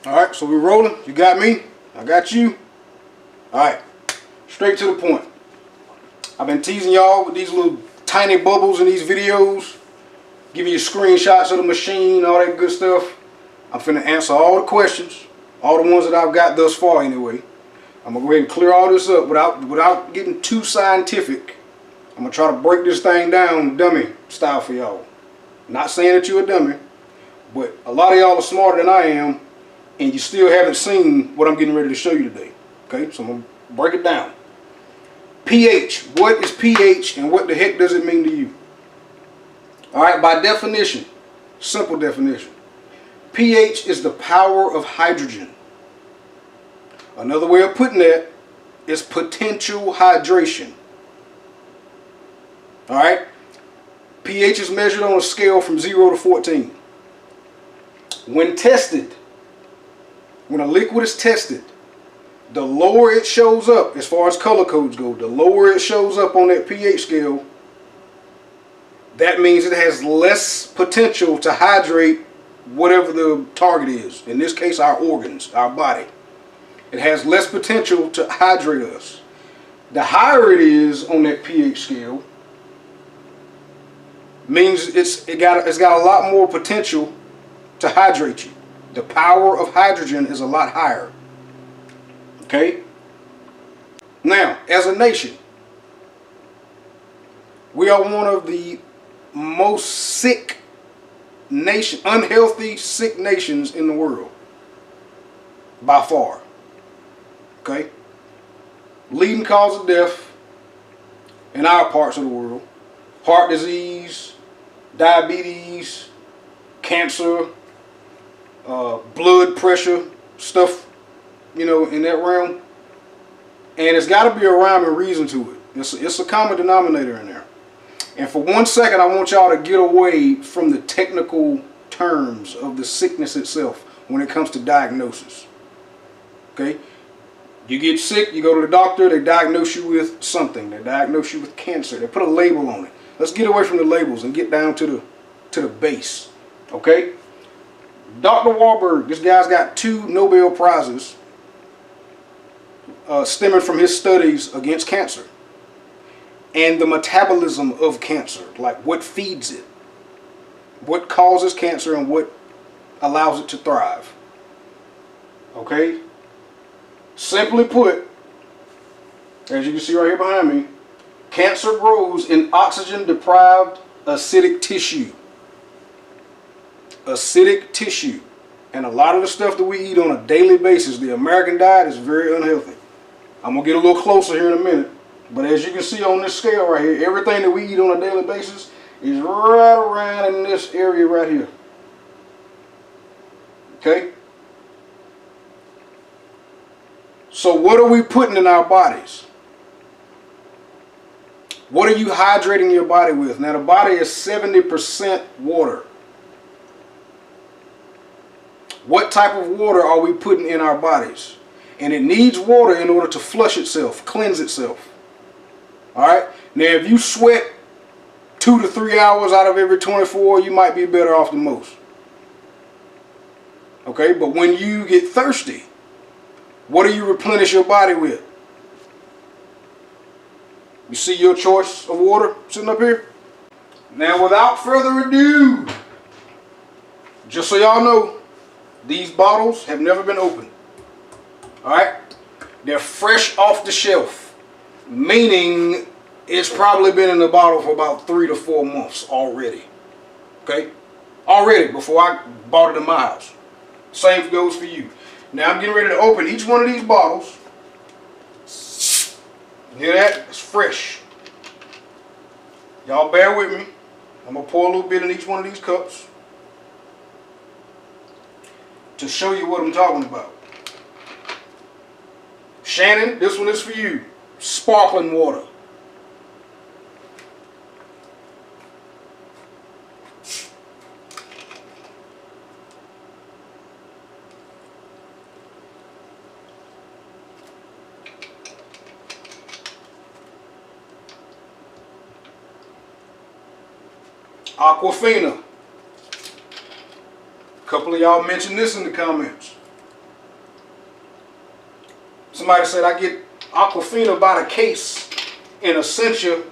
Alright, so we're rolling. You got me. I got you. Alright, straight to the point. I've been teasing y'all with these little tiny bubbles in these videos, giving you screenshots of the machine, all that good stuff. I'm finna answer all the questions, all the ones that I've got thus far anyway. I'm gonna go ahead and clear all this up without getting too scientific. I'm gonna try to break this thing down dummy style for y'all. Not saying that you're a dummy, but a lot of y'all are smarter than I am, and you still haven't seen what I'm getting ready to show you today. Okay, so I'm gonna break it down. pH. What is pH and what the heck does it mean to you? Alright, by definition, simple definition, pH is the power of hydrogen. Another way of putting that is potential hydration. Alright, pH is measured on a scale from 0 to 14. When tested, when a liquid is tested, the lower it shows up, as far as color codes go, the lower it shows up on that pH scale, that means it has less potential to hydrate whatever the target is. In this case, our organs, our body. It has less potential to hydrate us. The higher it is on that pH scale, means it's got a lot more potential to hydrate you. The power of hydrogen is a lot higher. Okay? Now, as a nation, we are one of the most sick nation, unhealthy, sick nations in the world. By far. Okay? Leading cause of death in our parts of the world. Heart disease, diabetes, cancer, blood pressure, stuff, you know, in that realm. And it's got to be a rhyme and reason to it. It's a common denominator in there. And for 1 second, I want y'all to get away from the technical terms of the sickness itself when it comes to diagnosis. Okay? You get sick, you go to the doctor, they diagnose you with something. They diagnose you with cancer. They put a label on it. Let's get away from the labels and get down to the base. Okay? Dr. Wahlberg, this guy's got 2 Nobel Prizes stemming from his studies against cancer and the metabolism of cancer, like what feeds it, what causes cancer and what allows it to thrive. Okay? Simply put, as you can see right here behind me, cancer grows in oxygen-deprived acidic tissue. Acidic tissue. And a lot of the stuff that we eat on a daily basis, the American diet, is very unhealthy. I'm going to get a little closer here in a minute. But as you can see on this scale right here, everything that we eat on a daily basis is right around in this area right here. Okay? So what are we putting in our bodies? What are you hydrating your body with? Now the body is 70% water. What type of water are we putting in our bodies? And it needs water in order to flush itself, cleanse itself. Alright? Now if you sweat 2 to 3 hours out of every 24, you might be better off than most. Okay? But when you get thirsty, what do you replenish your body with? You see your choice of water sitting up here? Now without further ado, just so y'all know, these bottles have never been opened. Alright? They're fresh off the shelf. Meaning it's probably been in the bottle for about 3 to 4 months already. Okay? Already, before I bought it in my house. Same goes for you. Now I'm getting ready to open each one of these bottles. Hear that? It's fresh. Y'all bear with me. I'm going to pour a little bit in each one of these cups to show you what I'm talking about. Shannon, this one is for you. Sparkling water. Aquafina. A couple of y'all mentioned this in the comments. Somebody said I get Aquafina by the case in Essentia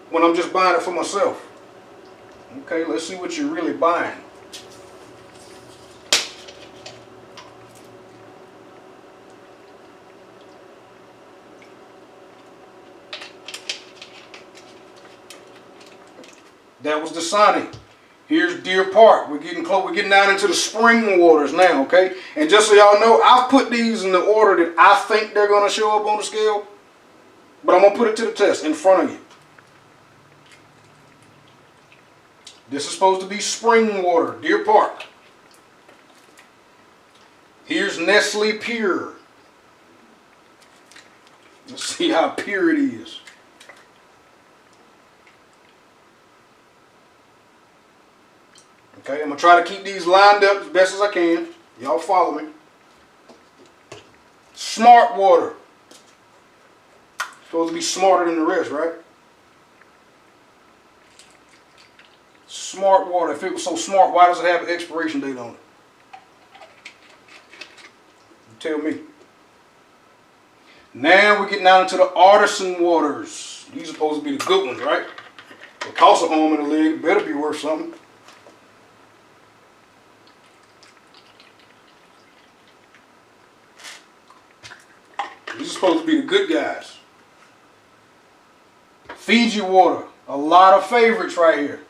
when I'm just buying it for myself. Okay, let's see what you're really buying. That was Dasani. Here's Deer Park. We're getting close. We're getting down into the spring waters now, okay? And just so y'all know, I've put these in the order that I think they're going to show up on the scale. But I'm going to put it to the test in front of you. This is supposed to be spring water, Deer Park. Here's Nestle Pure. Let's see how pure it is. Okay, I'm going to try to keep these lined up as best as I can. Y'all follow me. Smart water. Supposed to be smarter than the rest, right? Smart water. If it was so smart, why does it have an expiration date on it? You tell me. Now we're getting down into the artisan waters. These are supposed to be the good ones, right? It costs an arm and a leg. It better be worth something. These are supposed to be the good guys. Fiji water. A lot of favorites right here.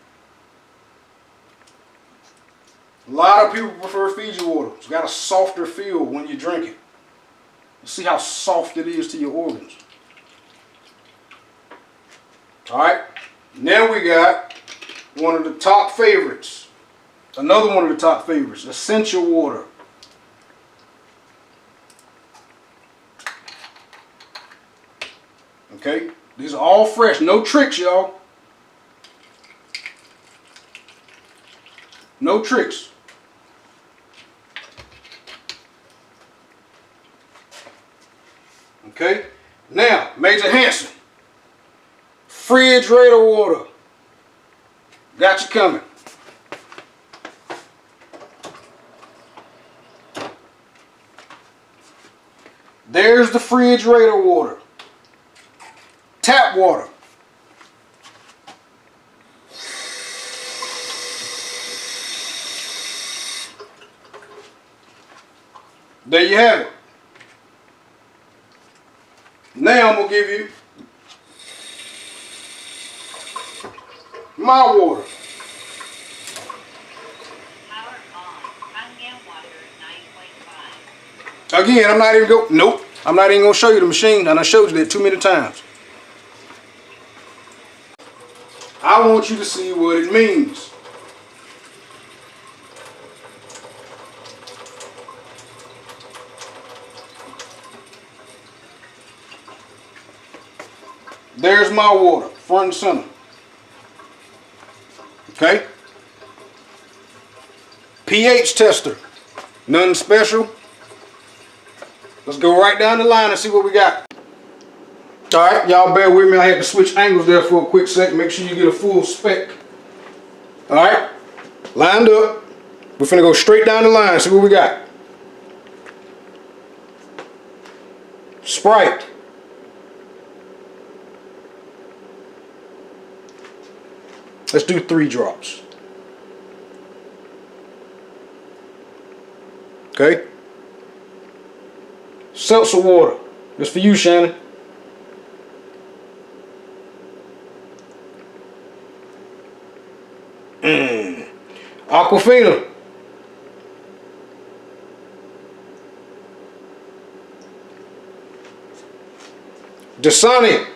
A lot of people prefer Fiji water. It's got a softer feel when you drink it. You see how soft it is to your organs. Alright. Now we got one of the top favorites. Another one of the top favorites. Essential water. Okay. These are all fresh. No tricks, y'all. No tricks. Okay. Now, Major Hanson. Refrigerator water. Got you coming. There's the refrigerator water. Tap water. There you have it. Now I'm going to give you my water. Power on. Kangen water 9.5. Again, I'm not even going. Nope. I'm not even going to show you the machine, and I showed you that too many times. I want you to see what it means. There's my water, front and center. Okay? pH tester. Nothing special. Let's go right down the line and see what we got. Alright, y'all bear with me. I had to switch angles there for a quick second. Make sure you get a full spec. Alright? Lined up. We're finna go straight down the line, see what we got. Sprite. Let's do 3 drops. Okay? Seltzer water. This for you, Shannon. Aquafina. Dasani.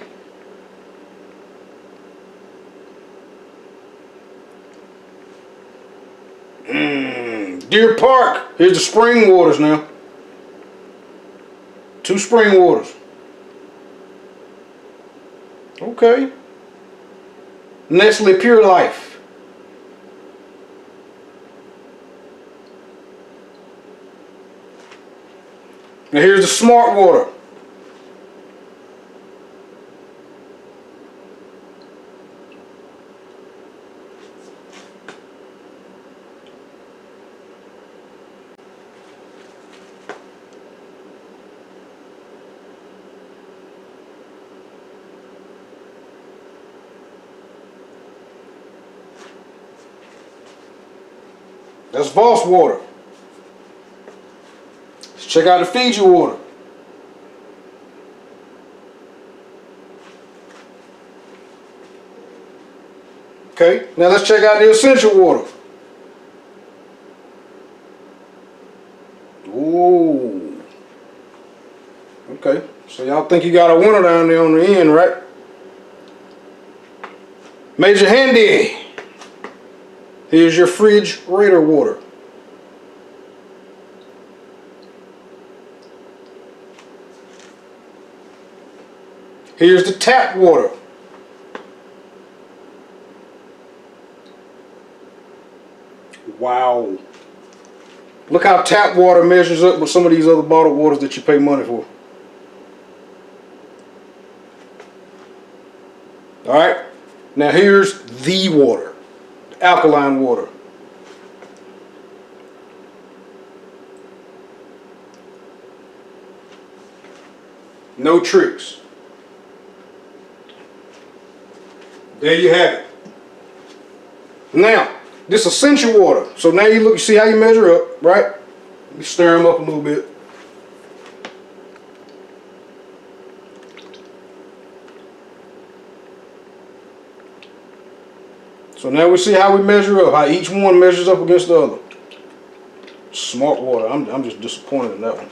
Deer Park. Here's the spring waters now. 2 spring waters. Okay. Nestle Pure Life. Now here's the smart water. That's Voss water. Let's check out the Fiji water. Okay, now let's check out the essential water. Ooh. Okay, so y'all think you got a winner down there on the end, right? Major handy. Here's your HYDRATE water. Here's the tap water. Wow. Look how tap water measures up with some of these other bottled waters that you pay money for. Alright, now here's the water, the alkaline water. No tricks. There you have it. Now, this essential water. So now you look, see how you measure up, right? You stir them up a little bit. So now we see how we measure up, how each one measures up against the other. Smart water. I'm just disappointed in that one.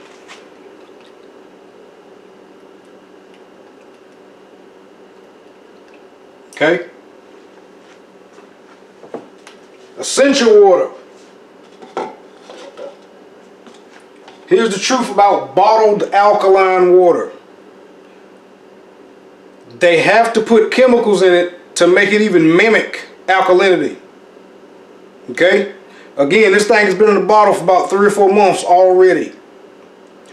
Okay. Essential water. Here's the truth about bottled alkaline water. They have to put chemicals in it to make it even mimic alkalinity. Okay? Again, this thing has been in the bottle for about 3 or 4 months already.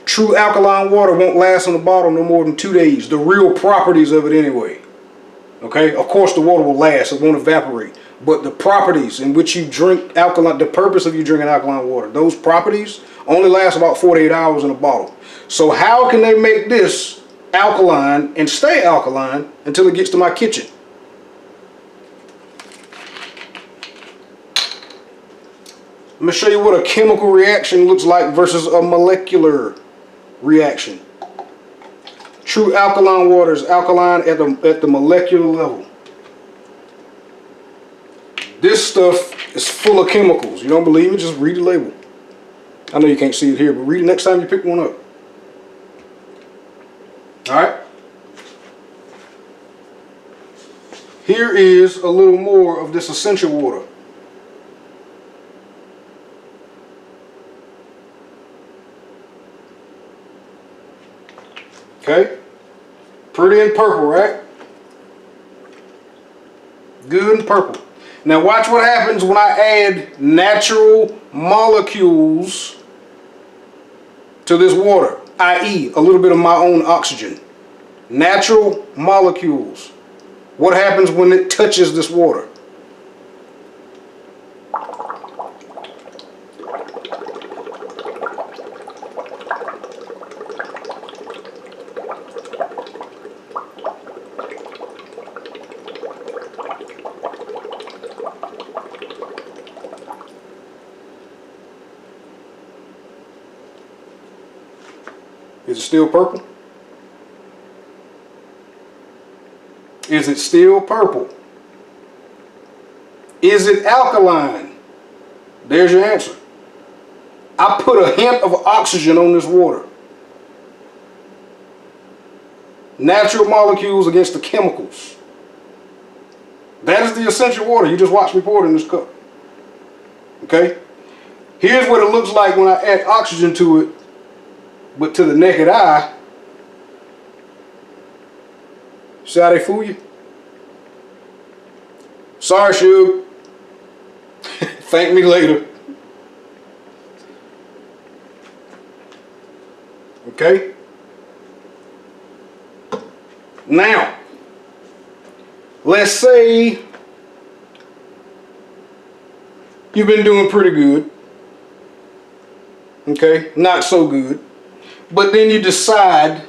True alkaline water won't last in the bottle no more than 2 days. The real properties of it anyway. Okay? Of course the water will last, it won't evaporate. But the properties in which you drink alkaline, the purpose of you drinking alkaline water, those properties only last about 48 hours in a bottle. So how can they make this alkaline and stay alkaline until it gets to my kitchen? Let me show you what a chemical reaction looks like versus a molecular reaction. True alkaline water is alkaline at the molecular level. This stuff is full of chemicals. You don't believe me? Just read the label. I know you can't see it here, but read it next time you pick one up. Alright? Here is a little more of this essential water. Okay? Pretty in purple, right? Good in purple. Now watch what happens when I add natural molecules to this water, i.e. a little bit of my own oxygen. Natural molecules. What happens when it touches this water? Is it still purple? Is it still purple? Is it alkaline? There's your answer. I put a hint of oxygen on this water. Natural molecules against the chemicals. That is the essential water. You just watched me pour it in this cup. Okay? Here's what it looks like when I add oxygen to it. But to the naked eye, see how they fool you? Sorry, Shug. Thank me later. Okay? Now, let's say you've been doing pretty good. Okay? Not so good. But then you decide,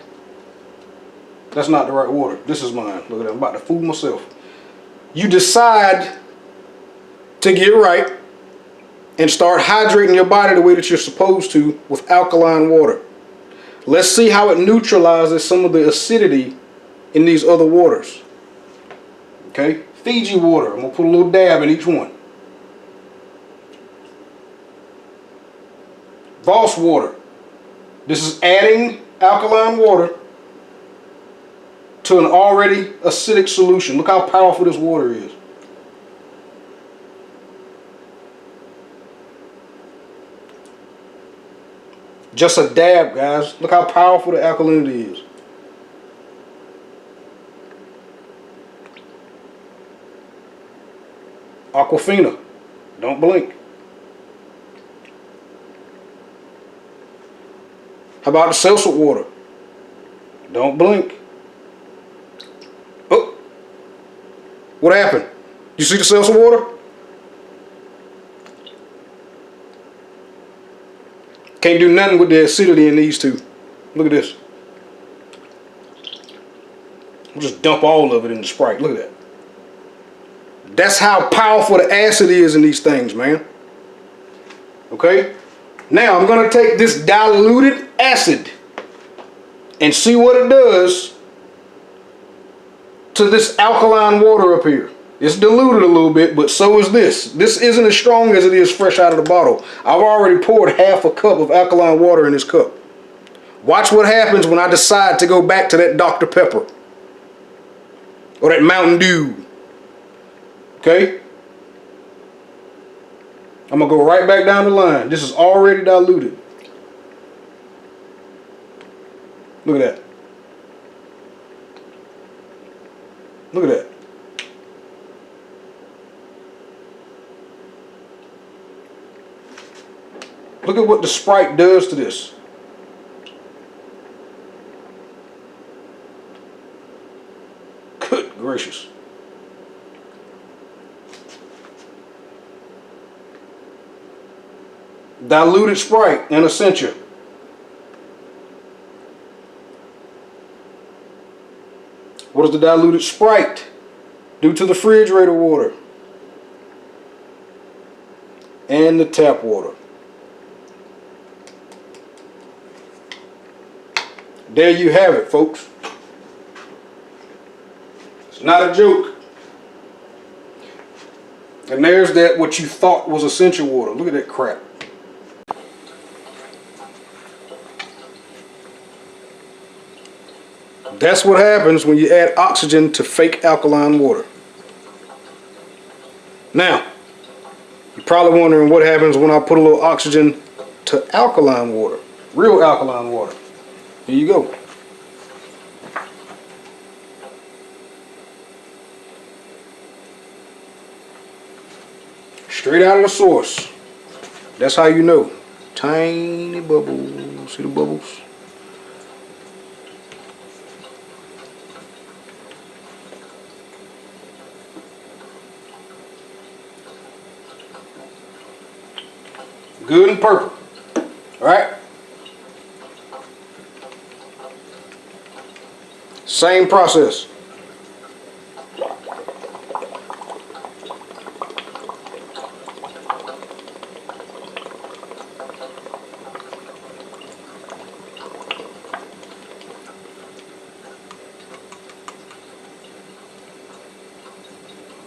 that's not the right water. This is mine. Look at that. I'm about to fool myself. You decide to get right and start hydrating your body the way that you're supposed to with alkaline water. Let's see how it neutralizes some of the acidity in these other waters. Okay, Fiji water. I'm gonna put a little dab in each one. Voss water. This is adding alkaline water to an already acidic solution. Look how powerful this water is. Just a dab, guys. Look how powerful the alkalinity is. Aquafina. Don't blink. How about the seltzer water? Don't blink. Oh. What happened? You see the seltzer water? Can't do nothing with the acidity in these two. Look at this. We'll just dump all of it in the Sprite. Look at that. That's how powerful the acid is in these things, man. Okay? Now I'm going to take this diluted acid and see what it does to this alkaline water up here. It's diluted a little bit, but so is this. This isn't as strong as it is fresh out of the bottle. I've already poured half a cup of alkaline water in this cup. Watch what happens when I decide to go back to that Dr. Pepper or that Mountain Dew. Okay? I'm going to go right back down the line. This is already diluted. Look at that. Look at that. Look at what the Sprite does to this. Good gracious. Diluted Sprite and Essentia. What does the diluted Sprite do to the refrigerator water and the tap water? There you have it, folks. It's not a joke. And there's that what you thought was essential water. Look at that crap. That's what happens when you add oxygen to fake alkaline water. Now, you're probably wondering what happens when I put a little oxygen to alkaline water. Real alkaline water. Here you go. Straight out of the source. That's how you know. Tiny bubbles. See the bubbles? Good and purple. Alright? Same process.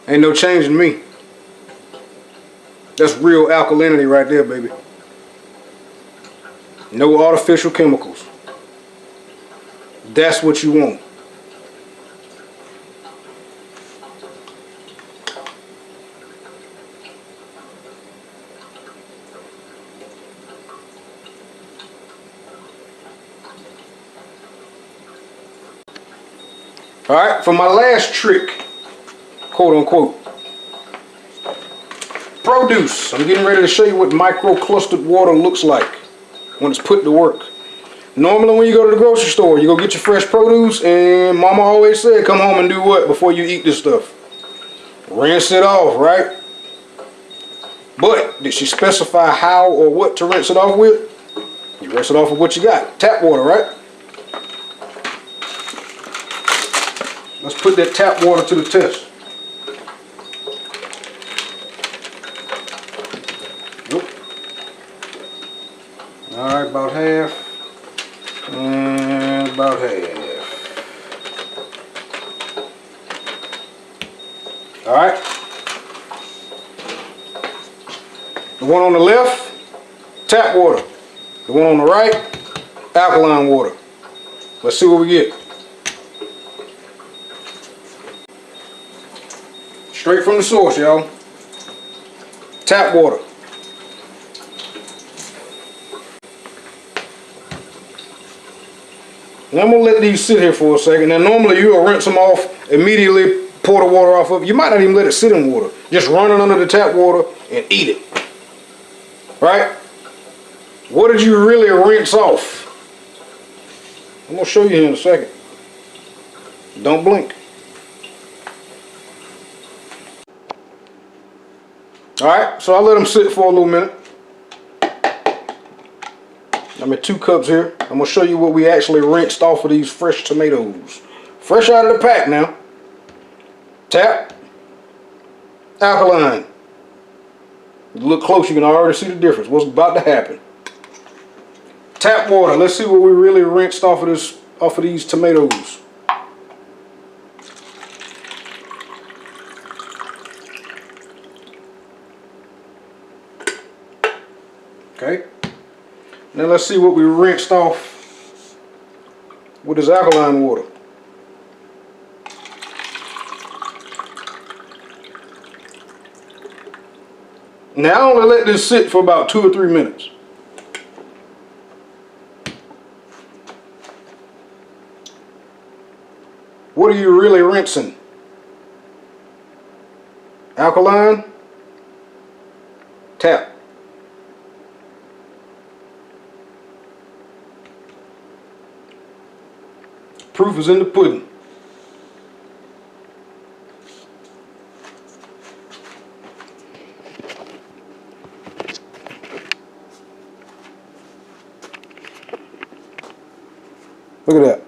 Ain't no change in me. That's real alkalinity right there, baby. No artificial chemicals. That's what you want. Alright, for my last trick, quote unquote, produce. I'm getting ready to show you what micro-clustered water looks like when it's put to work. Normally when you go to the grocery store, you go get your fresh produce, and mama always said, come home and do what before you eat this stuff? Rinse it off, right? But did she specify how or what to rinse it off with? You rinse it off with what you got. Tap water, right? Let's put that tap water to the test. Nope. Alright, about half. And about half. Alright. The one on the left, tap water. The one on the right, alkaline water. Let's see what we get. Straight from the source, y'all. Tap water. And I'm going to let these sit here for a second. Now normally you'll rinse them off, immediately pour the water off of it. You might not even let it sit in water. Just run it under the tap water and eat it. Right? What did you really rinse off? I'm going to show you here in a second. Don't blink. Alright, so I let them sit for a little minute. I'm at 2 cups here. I'm going to show you what we actually rinsed off of these fresh tomatoes. Fresh out of the pack now. Tap. Alkaline. You look close, you can already see the difference. What's about to happen. Tap water. Let's see what we really rinsed off of these tomatoes. Okay. Now let's see what we rinsed off with this alkaline water. Now I only let this sit for about 2 or 3 minutes. What are you really rinsing? Alkaline, tap. Proof is in the pudding. Look at that.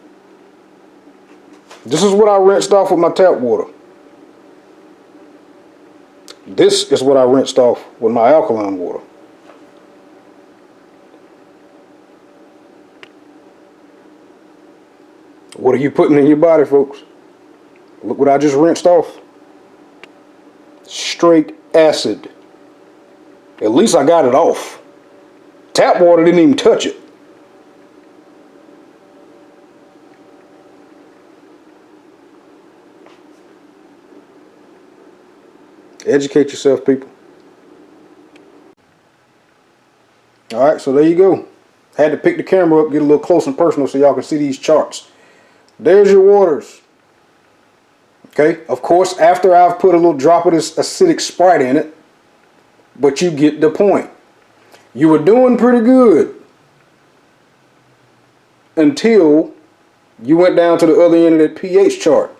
This is what I rinsed off with my tap water. This is what I rinsed off with my alkaline water. What are you putting in your body, folks? Look what I just rinsed off. Straight acid. At least I got it off. Tap water didn't even touch it. Educate yourself, people. Alright, so there you go. Had to pick the camera up, get a little close and personal so y'all can see these charts. There's your waters. Okay, of course, after I've put a little drop of this acidic Sprite in it, but you get the point. You were doing pretty good until you went down to the other end of that pH chart.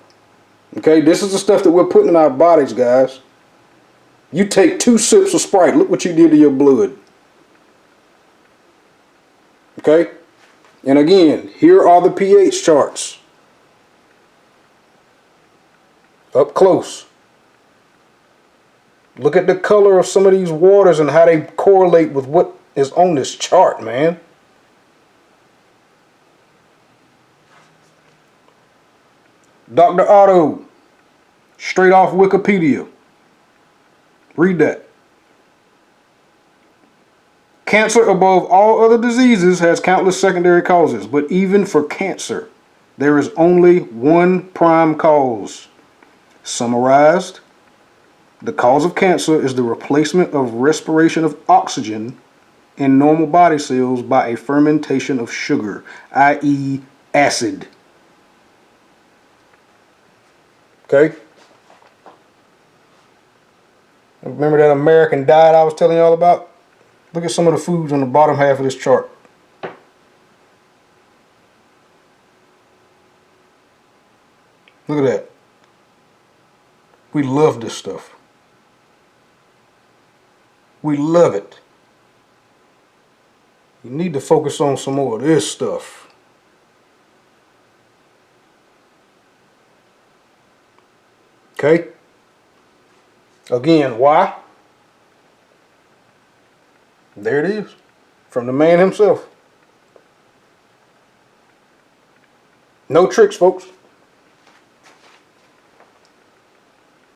Okay, this is the stuff that we're putting in our bodies, guys. You take 2 sips of Sprite, look what you did to your blood. Okay, and again, here are the pH charts. Up close. Look at the color of some of these waters and how they correlate with what is on this chart, man. Dr. Otto, straight off Wikipedia. Read that. Cancer, above all other diseases, has countless secondary causes, but even for cancer, there is only one prime cause. Summarized, the cause of cancer is the replacement of respiration of oxygen in normal body cells by a fermentation of sugar, i.e. acid. Okay? Remember that American diet I was telling y'all about? Look at some of the foods on the bottom half of this chart. Look at that. We love this stuff. We love it. You need to focus on some more of this stuff. Okay? Again, why? There it is. from the man himself. No tricks, folks.